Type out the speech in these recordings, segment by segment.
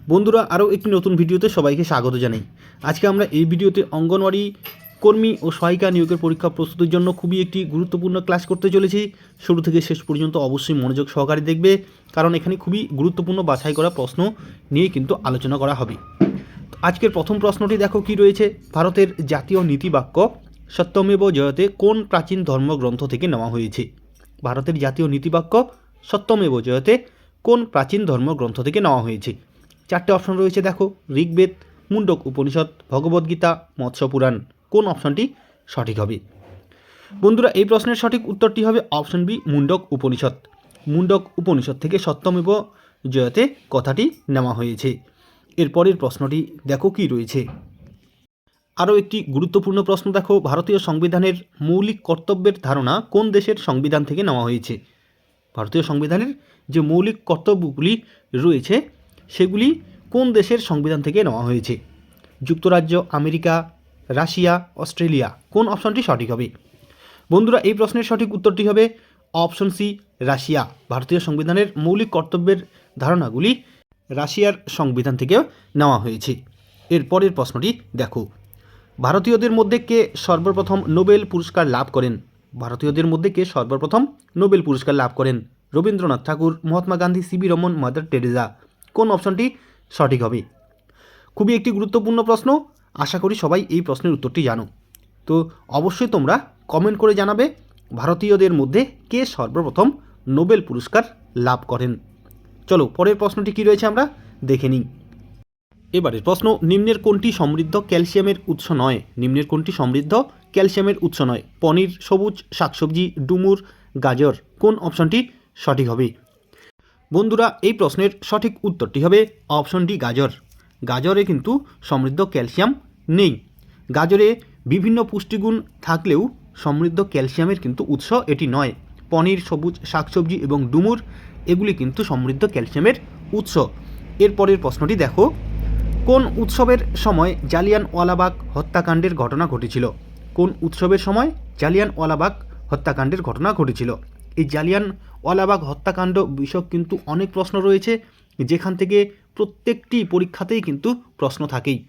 বন্ধুরা, আরও একটি নতুন ভিডিওতে সবাইকে স্বাগত জানাই। আজকে আমরা এই ভিডিওতে অঙ্গনওয়াড়ি কর্মী ও সহায়িকা নিয়োগের পরীক্ষা প্রস্তুতির জন্য খুবই একটি গুরুত্বপূর্ণ ক্লাস করতে চলেছি। শুরু থেকে শেষ পর্যন্ত অবশ্যই মনোযোগ সহকারে দেখবে, কারণ এখানে খুবই গুরুত্বপূর্ণ বাছাই করা প্রশ্ন নিয়ে কিন্তু আলোচনা করা হবে। আজকের প্রথম প্রশ্নটি দেখো কি রয়েছে। ভারতের জাতীয় নীতিবাক্য সত্যমেব জয়তে কোন প্রাচীন ধর্মগ্রন্থ থেকে নেওয়া হয়েছে? ভারতের জাতীয় নীতিবাক্য সত্যমেব জয়তে কোন প্রাচীন ধর্মগ্রন্থ থেকে নেওয়া হয়েছে? চারটে অপশন রয়েছে দেখো, ঋগ্বেদ, মুন্ডক উপনিষদ, ভগবদ্গীতা, মৎস্য পুরাণ। কোন অপশনটি সঠিক হবে? বন্ধুরা, এই প্রশ্নের সঠিক উত্তরটি হবে অপশন বি, মুন্ডক উপনিষদ। মুন্ডক উপনিষদ থেকে সত্যমেব জয়তে কথাটি নেওয়া হয়েছে। এরপরের প্রশ্নটি দেখো কি রয়েছে। আরও একটি গুরুত্বপূর্ণ প্রশ্ন দেখো, ভারতীয় সংবিধানের মৌলিক কর্তব্যের ধারণা কোন দেশের সংবিধান থেকে নেওয়া হয়েছে? ভারতীয় সংবিধানের যে মৌলিক কর্তব্যগুলি রয়েছে সেগুলি কোন দেশের সংবিধান থেকে নেওয়া হয়েছে? যুক্তরাজ্য, আমেরিকা, রাশিয়া, অস্ট্রেলিয়া। কোন অপশনটি সঠিক হবে? বন্ধুরা, এই প্রশ্নের সঠিক উত্তরটি হবে অপশন সি, রাশিয়া। ভারতীয় সংবিধানের মৌলিক কর্তব্যের ধারণাগুলি রাশিয়ার সংবিধান থেকেও নেওয়া হয়েছে। এরপরের প্রশ্নটি দেখো, ভারতীয়দের মধ্যে কে সর্বপ্রথম নোবেল পুরস্কার লাভ করেন? ভারতীয়দের মধ্যে কে সর্বপ্রথম নোবেল পুরস্কার লাভ করেন? Rabindranath Tagore, Mahatma Gandhi, C V Raman, Mother Teresa. কোন অপশনটি সঠিক হবে? খুবই একটি গুরুত্বপূর্ণ প্রশ্ন, আশা করি সবাই এই প্রশ্নের উত্তরটি জানো। তো অবশ্যই তোমরা কমেন্ট করে জানাবে ভারতীয়দের মধ্যে কে সর্বপ্রথম নোবেল পুরস্কার লাভ করেন। চলো পরের প্রশ্নটি কী রয়েছে আমরা দেখে নিই। এবারের প্রশ্ন, নিম্নের কোনটি সমৃদ্ধ ক্যালসিয়ামের উৎস নয়? নিম্নের কোনটি সমৃদ্ধ ক্যালসিয়ামের উৎস নয়? পনির, সবুজ শাকসবজি, ডুমুর, গাজর। কোন অপশনটি সঠিক হবে? বন্ধুরা, এই প্রশ্নের সঠিক উত্তরটি হবে অপশন ডি, গাজর। গাজরে কিন্তু সমৃদ্ধ ক্যালসিয়াম নেই। গাজরে বিভিন্ন পুষ্টিগুণ থাকলেও সমৃদ্ধ ক্যালসিয়ামের কিন্তু উৎস এটি নয়। পনির, সবুজ শাকসবজি এবং ডুমুর এগুলি কিন্তু সমৃদ্ধ ক্যালসিয়ামের উৎস। এরপরের প্রশ্নটি দেখো, কোন উৎসবের সময় জালিয়ানওয়ালাবাগ হত্যাকাণ্ডের ঘটনা ঘটেছিল? কোন উৎসবের সময় জালিয়ানওয়ালাবাগ হত্যাকাণ্ডের ঘটনা ঘটেছিল? এই জালিয়ানওয়ালাবাগ হত্যাকাণ্ড বিষয়ক কিন্তু অনেক প্রশ্ন রয়েছে, যেখান থেকে প্রত্যেকটি পরীক্ষাতেই কিন্তু প্রশ্ন থাকেই।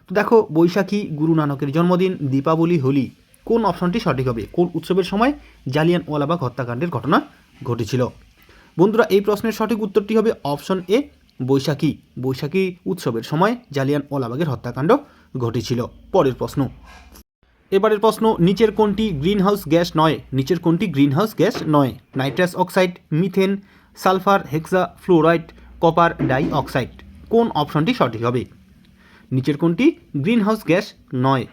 তো দেখো, বৈশাখী, গুরু নানকের জন্মদিন, দীপাবলি, হোলি। কোন অপশনটি সঠিক হবে? কোন উৎসবের সময় জালিয়ানওয়ালাবাগ হত্যাকাণ্ডের ঘটনা ঘটেছিল? বন্ধুরা, এই প্রশ্নের সঠিক উত্তরটি হবে অপশন এ, বৈশাখী। বৈশাখী উৎসবের সময় জালিয়ানওয়ালাবাগের হত্যাকাণ্ড ঘটেছিল। পরের প্রশ্ন, এবারের প্রশ্ন, নিচের কোনটি গ্রিনহাউস গ্যাস নয়? নিচের কোনটি গ্রিনহাউস গ্যাস নয়? নাইট্রাস অক্সাইড, মিথেন, সালফার, হেক্সা ফ্লোরাইড, কপার ডাই অক্সাইড। কোন অপশনটি সঠিক হবে? নিচের কোনটি গ্রিনহাউস গ্যাস নয়?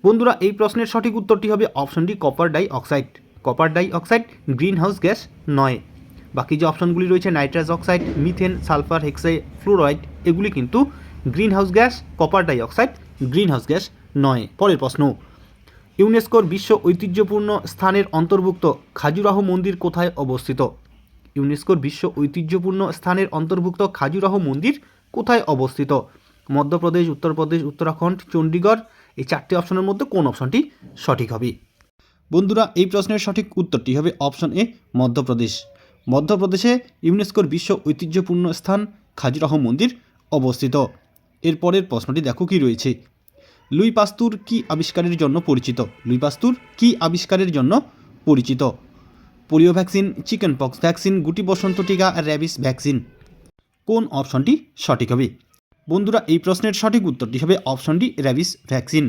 বন্ধুরা, এই প্রশ্নের সঠিক উত্তরটি হবে option D, copper die oxide. Copper die oxide greenhouse gas নয়। বাকি যে অপশনগুলি রয়েছে নাইট্রাস অক্সাইড, মিথেন, সালফার, হেক্সা ফ্লোরাইড এগুলি কিন্তু greenhouse gas. Copper die oxide greenhouse gas নয়। পরের প্রশ্ন, ইউনেস্কোর বিশ্ব ঐতিহ্যপূর্ণ স্থানের অন্তর্ভুক্ত খাজুরাহো মন্দির কোথায় অবস্থিত? ইউনেস্কোর বিশ্ব ঐতিহ্যপূর্ণ স্থানের অন্তর্ভুক্ত খাজুরাহো মন্দির কোথায় অবস্থিত? মধ্যপ্রদেশ, উত্তরপ্রদেশ, উত্তরাখণ্ড, চণ্ডীগড়। এই চারটি অপশনের মধ্যে কোন অপশনটি সঠিক হবে? বন্ধুরা, এই প্রশ্নের সঠিক উত্তরটি হবে অপশন এ, মধ্যপ্রদেশ। মধ্যপ্রদেশে ইউনেস্কোর বিশ্ব ঐতিহ্যপূর্ণ স্থান খাজুরাহো মন্দির অবস্থিত। এরপরের প্রশ্নটি দেখো কি রয়েছে। লুই পাস্তুর কি আবিষ্কারের জন্য পরিচিত? লুই পাস্তুর কি আবিষ্কারের জন্য পরিচিত? Polio vaccine, chicken pox vaccine, গুটি বসন্ত টিকা, র্যাবিস ভ্যাকসিন। কোন অপশনটি সঠিক হবে? বন্ধুরা, এই প্রশ্নের সঠিক উত্তরটি হবে option D, rabies vaccine.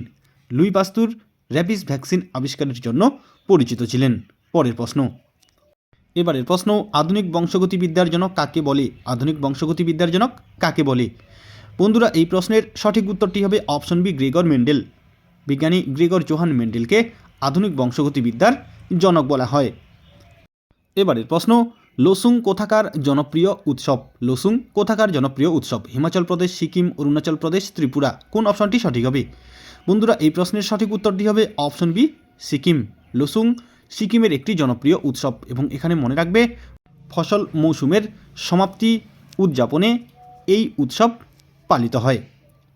Luis পাস্তুর rabies vaccine আবিষ্কারের জন্য পরিচিত ছিলেন। পরের প্রশ্ন, এবারের প্রশ্ন, আধুনিক বংশগতিবিদ্যার জনক কাকে বলে? আধুনিক বংশগতিবিদ্যার জনক কাকে বলে? বন্ধুরা, এই প্রশ্নের সঠিক উত্তরটি হবে অপশন বি, গ্রেগর মেন্ডেল। বিজ্ঞানী গ্রেগর জোহান মেন্ডেলকে আধুনিক বংশগতিবিদ্যার জনক বলা হয়। এবারের প্রশ্ন, লোসুং কোথাকার জনপ্রিয় উৎসব? লোসুং কোথাকার জনপ্রিয় উৎসব? হিমাচল প্রদেশ, সিকিম, অরুণাচল প্রদেশ, ত্রিপুরা। কোন অপশনটি সঠিক হবে? বন্ধুরা, এই প্রশ্নের সঠিক উত্তরটি হবে অপশন বি, সিকিম। লোসুং সিকিমের একটি জনপ্রিয় উৎসব এবং এখানে মনে রাখবে ফসল মৌসুমের সমাপ্তি উদযাপনে এই উৎসব পালিত হয়।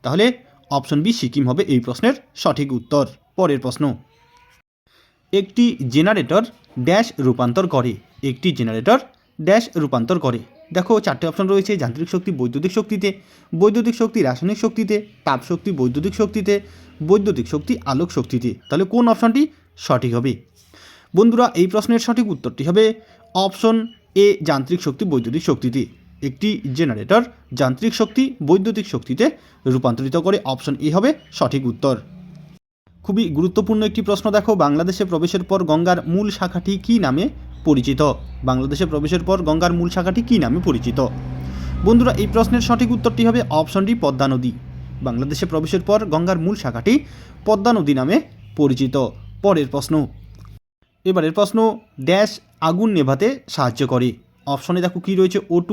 তাহলে অপশন বি, সিকিম হবে এই প্রশ্নের সঠিক উত্তর। পরের প্রশ্ন, একটি জেনারেটর ড্যাশ রূপান্তর করে? একটি জেনারেটর ড্যাশ রূপান্তর করে? দেখো 4টে অপশন রয়েছে, যান্ত্রিক শক্তি বৈদ্যুতিক শক্তিতে, বৈদ্যুতিক শক্তি রাসায়নিক শক্তিতে, তাপ শক্তি বৈদ্যুতিক শক্তিতে, বৈদ্যুতিক শক্তি আলোক শক্তিতে। তাহলে কোন অপশনটি সঠিক হবে? বন্ধুরা এই প্রশ্নের সঠিক উত্তরটি হবে অপশন এ, যান্ত্রিক শক্তি বৈদ্যুতিক শক্তিতে। একটি জেনারেটর যান্ত্রিক শক্তি বৈদ্যুতিক শক্তিতে রূপান্তরিত করে। অপশন এ হবে সঠিক উত্তর। খুবই গুরুত্বপূর্ণ একটি প্রশ্ন দেখো, বাংলাদেশে প্রবেশের পর গঙ্গার মূল শাখাটি কী নামে পরিচিত? বাংলাদেশে প্রবেশের পর গঙ্গার মূল শাখাটি কী নামে পরিচিত? বন্ধুরা এই প্রশ্নের সঠিক উত্তরটি হবে অপশন ডি, পদ্মা নদী। বাংলাদেশে প্রবেশের পর গঙ্গার মূল শাখাটি পদ্মা নদী নামে পরিচিত। পরের প্রশ্ন, এবারের প্রশ্ন, ড্যাশ আগুন নেভাতে সাহায্য করে? অপশনে দেখো কী রয়েছে, O2,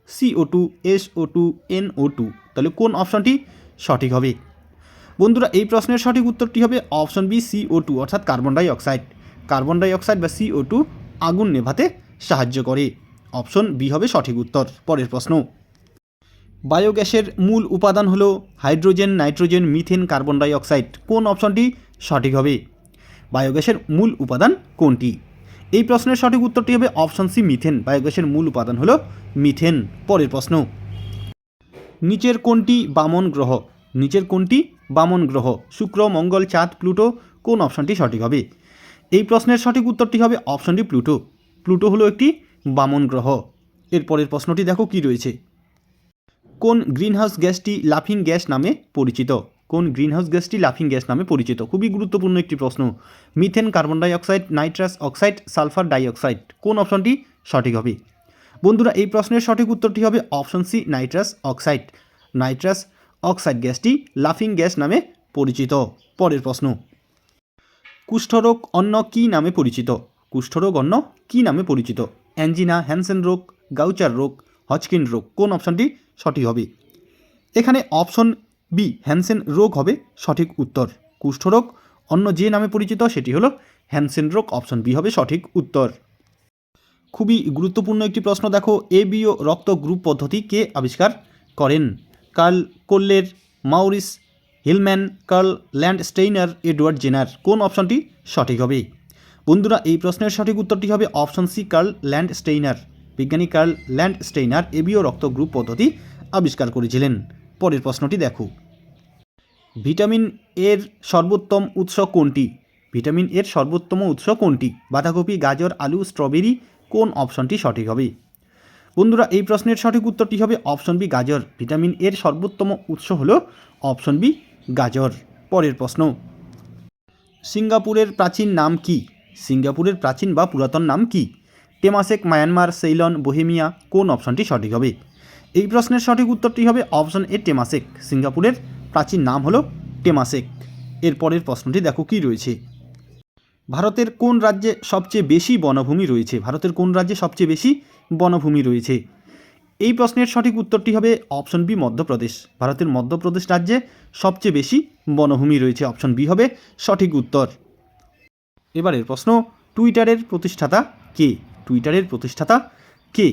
CO2, SO2, NO2। তাহলে কোন অপশনটি সঠিক হবে? বন্ধুরা এই প্রশ্নের সঠিক উত্তরটি হবে অপশন বি, CO2 অর্থাৎ carbon die oxide. Carbon die oxide বা CO2 আগুন নেভাতে সাহায্য করে। অপশন বি হবে সঠিক উত্তর। পরের প্রশ্ন, বায়োগ্যাসের মূল উপাদান হলো hydrogen, nitrogen, methane, carbon die oxide. কোন অপশনটি সঠিক হবে? বায়োগ্যাসের মূল উপাদান কোনটি? এই প্রশ্নের সঠিক উত্তরটি হবে অপশন সি, মিথেন। বায়োগ্যাসের মূল উপাদান হলো মিথেন। পরের প্রশ্ন, নিচের কোনটি বামন গ্রহ? নিচের কোনটি বামন গ্রহ? শুক্র, মঙ্গল, চাঁদ, প্লুটো। কোন অপশনটি সঠিক হবে? এই প্রশ্নের সঠিক উত্তরটি হবে অপশন ডি, প্লুটো। প্লুটো হলো একটি বামন গ্রহ। এর পরের প্রশ্নটি দেখো কি রয়েছে, কোন গ্রিনহাউস গ্যাসটি লাফিং গ্যাস নামে পরিচিত? কোন গ্রিনহাউস গ্যাসটি লাফিং গ্যাস নামে পরিচিত? খুবই গুরুত্বপূর্ণ একটি প্রশ্ন। Methane, carbon die oxide, nitrous oxide, sulphur die oxide. কোন অপশনটি সঠিক হবে? বন্ধুরা এই প্রশ্নের সঠিক উত্তরটি হবে option C, nitrous oxide. Nitrous oxide গ্যাসটি লাফিং গ্যাস নামে পরিচিত। পরের প্রশ্ন, কুষ্ঠরোগ অন্য কী নামে পরিচিত? কুষ্ঠরোগ অন্য কী নামে পরিচিত? অ্যাঞ্জিনা, হ্যানসেন রোগ, গাউচার রোগ, হজকিন রোগ। কোন অপশনটি সঠিক হবে? এখানে অপশন বি, হ্যানসেন রোগ হবে সঠিক উত্তর। কুষ্ঠরোগ অন্য যে নামে পরিচিত সেটি হলো হ্যানসেন রোগ। অপশন বি হবে সঠিক উত্তর। খুবই গুরুত্বপূর্ণ একটি প্রশ্ন দেখো, এবিও রক্ত গ্রুপ পদ্ধতি কে আবিষ্কার করেন? Carl Koller, Maurice Hilleman, Karl Landsteiner, Edward Jenner. কোন অপশনটি সঠিক হবে? বন্ধুরা এই প্রশ্নের সঠিক উত্তরটি হবে অপশন সি, কার্ল ল্যান্ডস্টেইনার। বিজ্ঞানী কার্ল ল্যান্ডস্টেইনার এবিও রক্ত গ্রুপ পদ্ধতি আবিষ্কার করেছিলেন। পরের প্রশ্নটি দেখো, ভিটামিন এর সর্বোত্তম উৎস কোনটি? ভিটামিন এর সর্বোত্তম উৎস কোনটি? বাঁধাকপি, গাজর, আলু, স্ট্রবেরি। কোন অপশনটি সঠিক হবে? বন্ধুরা এই প্রশ্নের সঠিক উত্তরটি হবে অপশন বি, গাজর। ভিটামিন এর সর্বোত্তম উৎস হলো অপশন বি, গাজর। পরের প্রশ্ন, সিঙ্গাপুরের প্রাচীন নাম কি? সিঙ্গাপুরের প্রাচীন বা পুরাতন নাম কি? টেমাসেক, মায়ানমার, সেইলন, বোহেমিয়া। কোন অপশনটি সঠিক হবে? এই প্রশ্নের সঠিক উত্তরটি হবে অপশন এ, টেমাসেক। সিঙ্গাপুরের প্রাচীন নাম হলো টেমাসেক। এর পরের প্রশ্নটি দেখো কি রয়েছে, ভারতের কোন রাজ্যে সবচেয়ে বেশি বনভূমি রয়েছে? ভারতের কোন রাজ্যে সবচেয়ে বেশি বনভূমি রয়েছে? এই প্রশ্নের সঠিক উত্তরটি হবে অপশন বি, মধ্যপ্রদেশ। ভারতের মধ্যপ্রদেশ রাজ্যে সবচেয়ে বেশি বনভূমি রয়েছে। অপশন বি হবে সঠিক উত্তর। এবারের প্রশ্ন, টুইটারের প্রতিষ্ঠাতা কে? টুইটারের প্রতিষ্ঠাতা কে?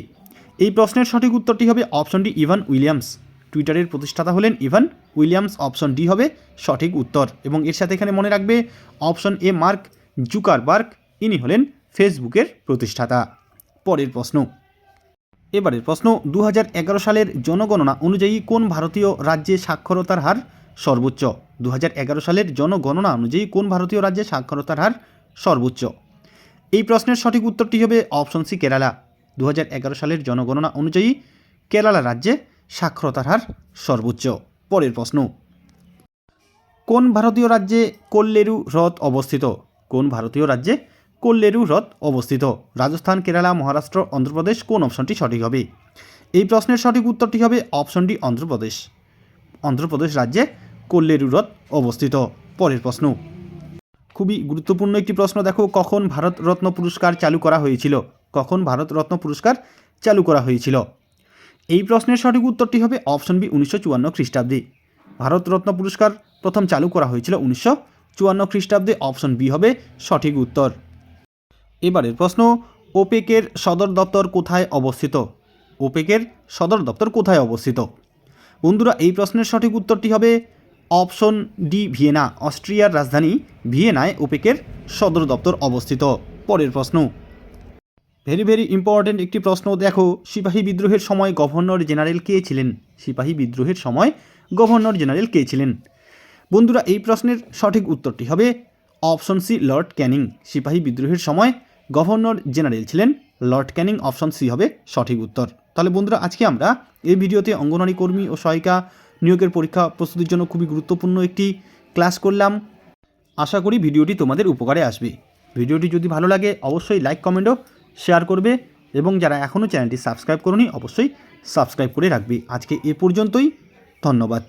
এই প্রশ্নের সঠিক উত্তরটি হবে অপশন ডি, ইভান উইলিয়ামস। টুইটারের প্রতিষ্ঠাতা হলেন ইভান উইলিয়ামস। অপশন ডি হবে সঠিক উত্তর। এবং এর সাথে এখানে মনে রাখবে অপশন এ, মার্ক জুকারবার্গ। ইনি হলেন ফেসবুকের প্রতিষ্ঠাতা। পরের প্রশ্ন, এবারের প্রশ্ন, 2011 সালের জনগণনা অনুযায়ী কোন ভারতীয় রাজ্যে সাক্ষরতার হার সর্বোচ্চ? 2011 সালের জনগণনা অনুযায়ী কোন ভারতীয় রাজ্যে সাক্ষরতার হার সর্বোচ্চ? এই প্রশ্নের সঠিক উত্তরটি হবে অপশন সি, কেরালা। 2011 সালের জনগণনা অনুযায়ী কেরালা রাজ্যে সাক্ষরতার হার সর্বোচ্চ। পরের প্রশ্ন, কোন ভারতীয় রাজ্যে কোল্লেরু হ্রদ অবস্থিত? কোন ভারতীয় রাজ্যে কোল্লেরু হ্রদ অবস্থিত? রাজস্থান, কেরালা, মহারাষ্ট্র, অন্ধ্রপ্রদেশ। কোন অপশনটি সঠিক হবে? এই প্রশ্নের সঠিক উত্তরটি হবে অপশন ডি, অন্ধ্রপ্রদেশ। অন্ধ্রপ্রদেশ রাজ্যে কোল্লেরু হ্রদ অবস্থিত। পরের প্রশ্ন, খুবই গুরুত্বপূর্ণ একটি প্রশ্ন দেখো, কখন ভারতরত্ন পুরস্কার চালু করা হয়েছিল? কখন ভারতরত্ন পুরস্কার চালু করা হয়েছিল? এই প্রশ্নের সঠিক উত্তরটি হবে অপশন বি, 1954 খ্রিস্টাব্দে। ভারতরত্ন পুরস্কার প্রথম চালু করা হয়েছিল 1954 খ্রিস্টাব্দে। অপশন বি হবে সঠিক উত্তর। এবারের প্রশ্ন, ওপেকের সদর দপ্তর কোথায় অবস্থিত? ওপেকের সদর দপ্তর কোথায় অবস্থিত? বন্ধুরা এই প্রশ্নের সঠিক উত্তরটি হবে অপশন ডি, ভিয়েনা। অস্ট্রিয়ার রাজধানী ভিয়েনায় ওপেকের সদর দপ্তর অবস্থিত। পরের প্রশ্ন, ভেরি ইম্পর্টেন্ট একটি প্রশ্ন দেখো, সিপাহী বিদ্রোহের সময় গভর্নর জেনারেল কে ছিলেন? সিপাহী বিদ্রোহের সময় গভর্নর জেনারেল কে ছিলেন? বন্ধুরা, এই প্রশ্নের সঠিক উত্তরটি হবে অপশন সি, লর্ড ক্যানিং। সিপাহী বিদ্রোহের সময় গভর্নর জেনারেল ছিলেন লর্ড ক্যানিং। অপশন সি হবে সঠিক উত্তর। তাহলে বন্ধুরা, আজকে আমরা এই ভিডিওতে অঙ্গনওয়াড়ি কর্মী ও সহায়িকা নিয়োগের পরীক্ষা প্রস্তুতির জন্য খুবই গুরুত্বপূর্ণ একটি ক্লাস করলাম। আশা করি ভিডিওটি তোমাদের উপকারে আসবে। ভিডিওটি যদি ভালো লাগে অবশ্যই লাইক, কমেন্ট ও শেয়ার করবে এবং যারা এখনও চ্যানেলটি সাবস্ক্রাইব করোনি অবশ্যই সাবস্ক্রাইব করে রাখবে। আজকে এ পর্যন্তই, ধন্যবাদ।